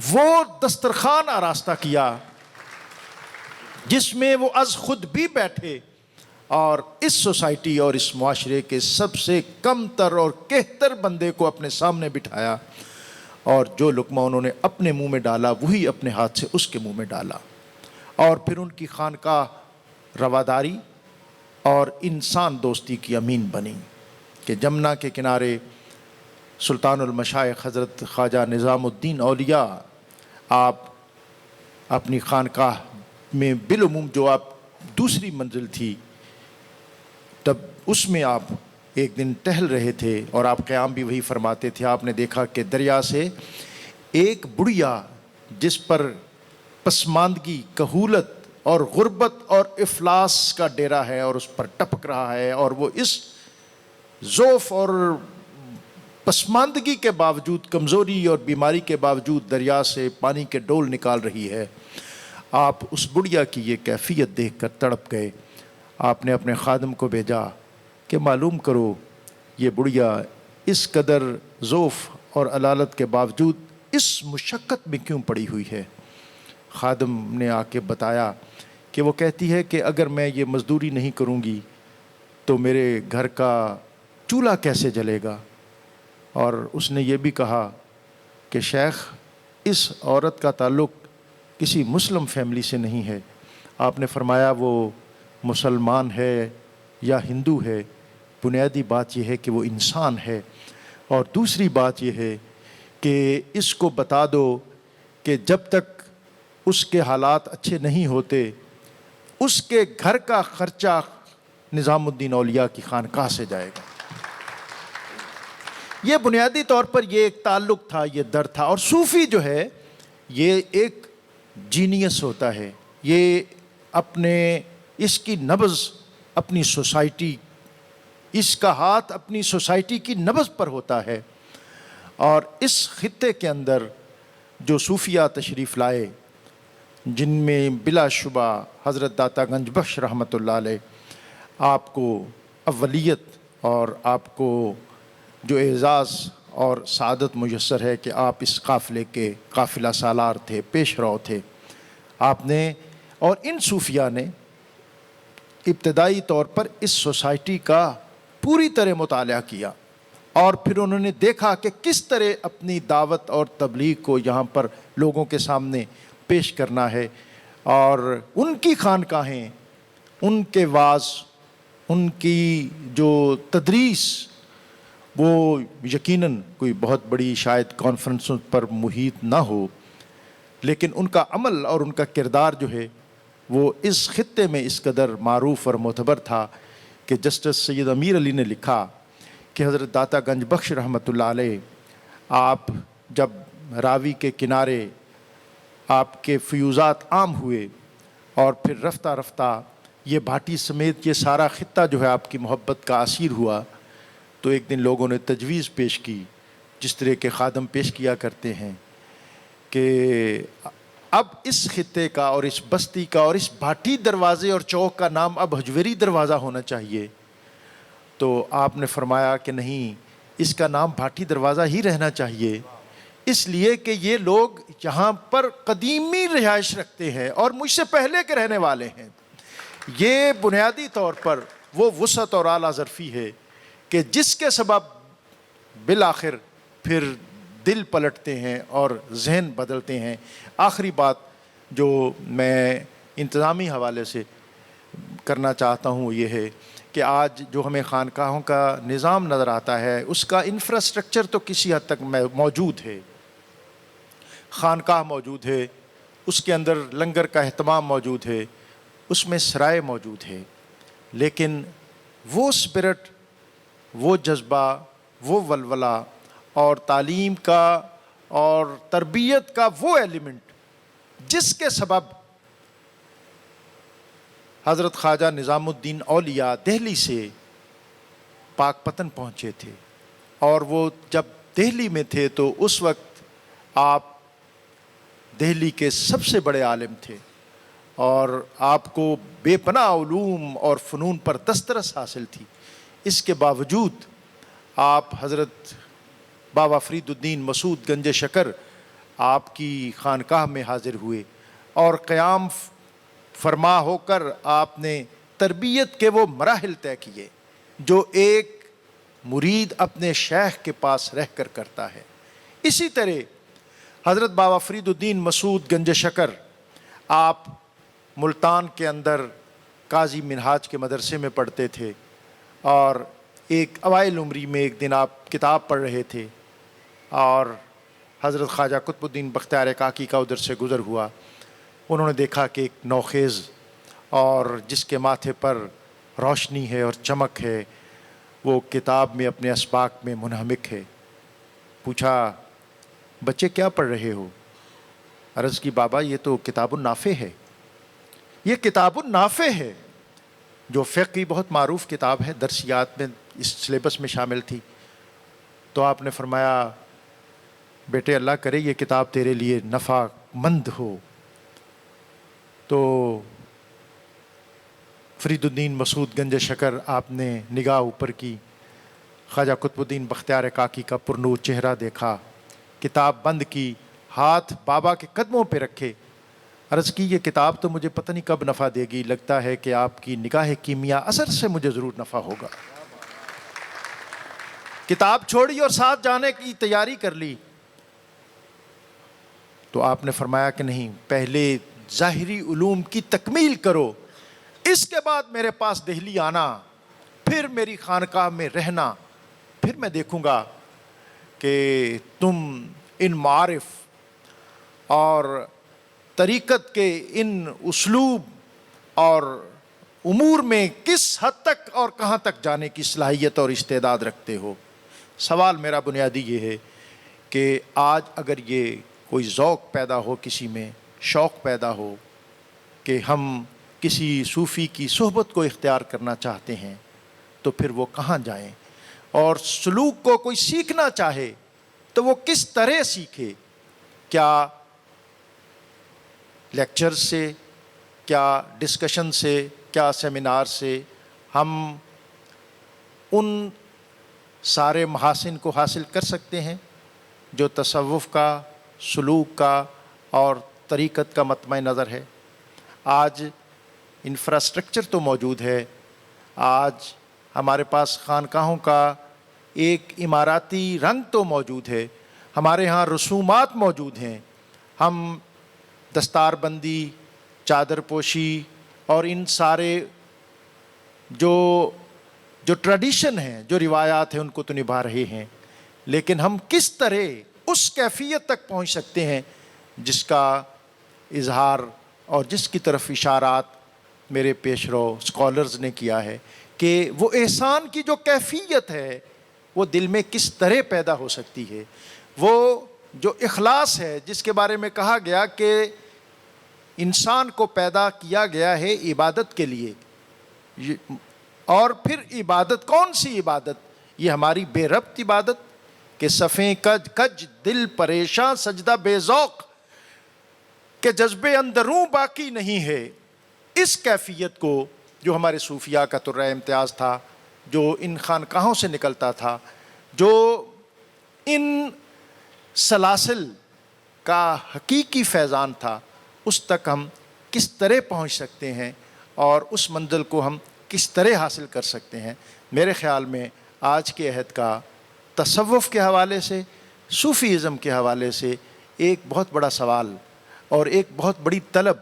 وہ دسترخوان آراستہ کیا جس میں وہ از خود بھی بیٹھے اور اس سوسائٹی اور اس معاشرے کے سب سے کم تر اور کہتر بندے کو اپنے سامنے بٹھایا، اور جو لقمہ انہوں نے اپنے منہ میں ڈالا وہی اپنے ہاتھ سے اس کے منہ میں ڈالا، اور پھر ان کی خانقاہ رواداری اور انسان دوستی کی امین بنی کہ جمنا کے کنارے سلطان المشائخ حضرت خواجہ نظام الدین اولیاء آپ اپنی خانقاہ میں بالعموم جو آپ دوسری منزل تھی تب اس میں آپ ایک دن ٹہل رہے تھے اور آپ قیام بھی وہی فرماتے تھے، آپ نے دیکھا کہ دریا سے ایک بڑھیا جس پر پسماندگی، کہولت اور غربت اور افلاس کا ڈیرا ہے اور اس پر ٹپک رہا ہے، اور وہ اس ضعف اور پسماندگی کے باوجود، کمزوری اور بیماری کے باوجود دریا سے پانی کے ڈول نکال رہی ہے۔ آپ اس بڑھیا کی یہ کیفیت دیکھ کر تڑپ گئے۔ آپ نے اپنے خادم کو بھیجا کہ معلوم کرو یہ بڑھیا اس قدر ضعف اور علالت کے باوجود اس مشقت میں کیوں پڑی ہوئی ہے۔ خادم نے آ کے بتایا کہ وہ کہتی ہے کہ اگر میں یہ مزدوری نہیں کروں گی تو میرے گھر کا چولہا کیسے جلے گا۔ اور اس نے یہ بھی کہا کہ شیخ اس عورت کا تعلق کسی مسلم فیملی سے نہیں ہے۔ آپ نے فرمایا وہ مسلمان ہے یا ہندو ہے، بنیادی بات یہ ہے کہ وہ انسان ہے، اور دوسری بات یہ ہے کہ اس کو بتا دو کہ جب تک اس کے حالات اچھے نہیں ہوتے اس کے گھر کا خرچہ نظام الدین اولیاء کی خانقاہ سے جائے گا۔ یہ بنیادی طور پر یہ ایک تعلق تھا، یہ در تھا۔ اور صوفی جو ہے یہ ایک جینیس ہوتا ہے، یہ اپنے اس کی نبض اپنی سوسائٹی، اس کا ہاتھ اپنی سوسائٹی کی نبض پر ہوتا ہے۔ اور اس خطے کے اندر جو صوفیہ تشریف لائے جن میں بلا شبہ حضرت داتا گنج بخش رحمۃ اللہ علیہ آپ کو اولیت اور آپ کو جو اعزاز اور سعادت میسر ہے کہ آپ اس قافلے کے قافلہ سالار تھے، پیش رو تھے، آپ نے اور ان صوفیہ نے ابتدائی طور پر اس سوسائٹی کا پوری طرح مطالعہ کیا، اور پھر انہوں نے دیکھا کہ کس طرح اپنی دعوت اور تبلیغ کو یہاں پر لوگوں کے سامنے پیش کرنا ہے۔ اور ان کی خانقاہیں، ان کے واعظ، ان کی جو تدریس وہ یقیناً کوئی بہت بڑی شاید کانفرنسوں پر محیط نہ ہو، لیکن ان کا عمل اور ان کا کردار جو ہے وہ اس خطے میں اس قدر معروف اور معتبر تھا کہ جسٹس سید امیر علی نے لکھا کہ حضرت داتا گنج بخش رحمۃ اللہ علیہ آپ جب راوی کے کنارے آپ کے فیوزات عام ہوئے اور پھر رفتہ رفتہ یہ بھاٹی سمیت یہ سارا خطہ جو ہے آپ کی محبت کا اسیر ہوا، تو ایک دن لوگوں نے تجویز پیش کی جس طرح کے خادم پیش کیا کرتے ہیں کہ اب اس خطے کا اور اس بستی کا اور اس بھاٹی دروازے اور چوک کا نام اب حجویری دروازہ ہونا چاہیے۔ تو آپ نے فرمایا کہ نہیں، اس کا نام بھاٹی دروازہ ہی رہنا چاہیے، اس لیے کہ یہ لوگ یہاں پر قدیمی رہائش رکھتے ہیں اور مجھ سے پہلے کے رہنے والے ہیں۔ یہ بنیادی طور پر وہ وسعت اور اعلیٰ ظرفی ہے کہ جس کے سبب بالآخر پھر دل پلٹتے ہیں اور ذہن بدلتے ہیں۔ آخری بات جو میں انتظامی حوالے سے کرنا چاہتا ہوں وہ یہ ہے کہ آج جو ہمیں خانقاہوں کا نظام نظر آتا ہے اس کا انفراسٹرکچر تو کسی حد تک موجود ہے، خانقاہ موجود ہے، اس کے اندر لنگر کا اہتمام موجود ہے، اس میں سرائے موجود ہے، لیکن وہ اسپرٹ، وہ جذبہ، وہ ولولہ اور تعلیم کا اور تربیت کا وہ ایلیمنٹ جس کے سبب حضرت خواجہ نظام الدین اولیاء دہلی سے پاک پتن پہنچے تھے، اور وہ جب دہلی میں تھے تو اس وقت آپ دہلی کے سب سے بڑے عالم تھے اور آپ کو بے پناہ علوم اور فنون پر دسترس حاصل تھی۔ اس کے باوجود آپ حضرت بابا فرید الدین مسعود گنج شکر آپ کی خانقاہ میں حاضر ہوئے اور قیام فرما ہو کر آپ نے تربیت کے وہ مراحل طے کیے جو ایک مرید اپنے شیخ کے پاس رہ کر کرتا ہے. اسی طرح حضرت بابا فرید الدین مسعود گنج شکر، آپ ملتان کے اندر قاضی منہاج کے مدرسے میں پڑھتے تھے اور ایک اوائل عمری میں ایک دن آپ کتاب پڑھ رہے تھے اور حضرت خواجہ قطب الدین بختیار کاکی کا ادھر سے گزر ہوا. انہوں نے دیکھا کہ ایک نوخیز اور جس کے ماتھے پر روشنی ہے اور چمک ہے وہ کتاب میں اپنے اسباق میں منہمک ہے. پوچھا بچے کیا پڑھ رہے ہو؟ عرض کی بابا یہ تو کتاب النافع ہے. یہ کتاب النافع ہے جو فقہ کی بہت معروف کتاب ہے، درسیات میں اس سلیبس میں شامل تھی. تو آپ نے فرمایا بیٹے اللہ کرے یہ کتاب تیرے لیے نفع مند ہو. تو فرید الدین مسعود گنج شکر آپ نے نگاہ اوپر کی، خواجہ قطب الدین بختیار کاکی کا پرنور چہرہ دیکھا، کتاب بند کی، ہاتھ بابا کے قدموں پہ رکھے. عرض کی یہ کتاب تو مجھے پتہ نہیں کب نفع دے گی، لگتا ہے کہ آپ کی نگاہ کیمیا اثر سے مجھے ضرور نفع ہوگا. کتاب چھوڑی اور ساتھ جانے کی تیاری کر لی. تو آپ نے فرمایا کہ نہیں، پہلے ظاہری علوم کی تکمیل کرو، اس کے بعد میرے پاس دہلی آنا، پھر میری خانقاہ میں رہنا، پھر میں دیکھوں گا کہ تم ان معارف اور طریقت کے ان اسلوب اور امور میں کس حد تک اور کہاں تک جانے کی صلاحیت اور استعداد رکھتے ہو. سوال میرا بنیادی یہ ہے کہ آج اگر یہ کوئی ذوق پیدا ہو، کسی میں شوق پیدا ہو کہ ہم کسی صوفی کی صحبت کو اختیار کرنا چاہتے ہیں تو پھر وہ کہاں جائیں؟ اور سلوک کو کوئی سیکھنا چاہے تو وہ کس طرح سیکھے؟ کیا لیکچر سے، کیا ڈسکشن سے، کیا سیمینار سے ہم ان سارے محاسن کو حاصل کر سکتے ہیں جو تصوف کا، سلوک کا اور طریقت کا مطمع نظر ہے؟ آج انفراسٹرکچر تو موجود ہے، آج ہمارے پاس خانقاہوں کا ایک عماراتی رنگ تو موجود ہے، ہمارے ہاں رسومات موجود ہیں. ہم دستار بندی، چادر پوشی اور ان سارے جو ٹریڈیشن ہیں، جو روایات ہیں، ان کو تو نبھا رہے ہیں، لیکن ہم کس طرح اس کیفیت تک پہنچ سکتے ہیں جس کا اظہار اور جس کی طرف اشارات میرے پیش رو اسکالرز نے کیا ہے کہ وہ احسان کی جو کیفیت ہے وہ دل میں کس طرح پیدا ہو سکتی ہے. وہ جو اخلاص ہے جس کے بارے میں کہا گیا کہ انسان کو پیدا کیا گیا ہے عبادت کے لیے، اور پھر عبادت کون سی عبادت؟ یہ ہماری بے ربط عبادت کہ صفیں کج کج دل پریشاں سجدہ بے ذوق، کہ جذبے اندروں باقی نہیں ہے. اس کیفیت کو جو ہمارے صوفیاء کا ترہ امتیاز تھا، جو ان خانقاہوں سے نکلتا تھا، جو ان سلاسل کا حقیقی فیضان تھا، اس تک ہم کس طرح پہنچ سکتے ہیں اور اس منزل کو ہم کس طرح حاصل کر سکتے ہیں؟ میرے خیال میں آج کے عہد کا تصوف کے حوالے سے، صوفی ازم کے حوالے سے ایک بہت بڑا سوال اور ایک بہت بڑی طلب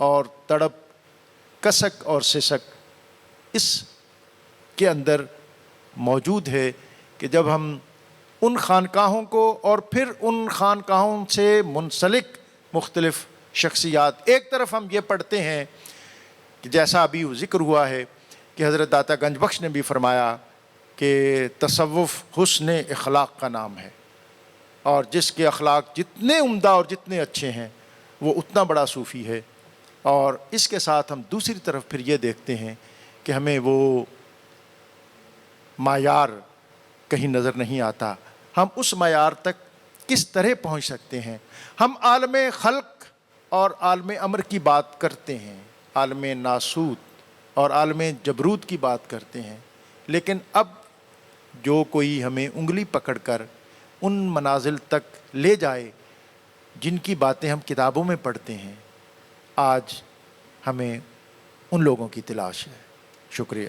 اور تڑپ، کسک اور سسک اس کے اندر موجود ہے کہ جب ہم ان خانقاہوں کو اور پھر ان خانقاہوں سے منسلک مختلف شخصیات، ایک طرف ہم یہ پڑھتے ہیں کہ جیسا ابھی ذکر ہوا ہے کہ حضرت داتا گنج بخش نے بھی فرمایا کہ تصوف حسن اخلاق کا نام ہے، اور جس کے اخلاق جتنے عمدہ اور جتنے اچھے ہیں وہ اتنا بڑا صوفی ہے. اور اس کے ساتھ ہم دوسری طرف پھر یہ دیکھتے ہیں کہ ہمیں وہ معیار کہیں نظر نہیں آتا. ہم اس معیار تک کس طرح پہنچ سکتے ہیں؟ ہم عالم خلق اور عالم امر کی بات کرتے ہیں، عالم ناسوت اور عالم جبروت کی بات کرتے ہیں، لیکن اب جو کوئی ہمیں انگلی پکڑ کر ان منازل تک لے جائے جن کی باتیں ہم کتابوں میں پڑھتے ہیں، آج ہمیں ان لوگوں کی تلاش ہے۔ شکریہ۔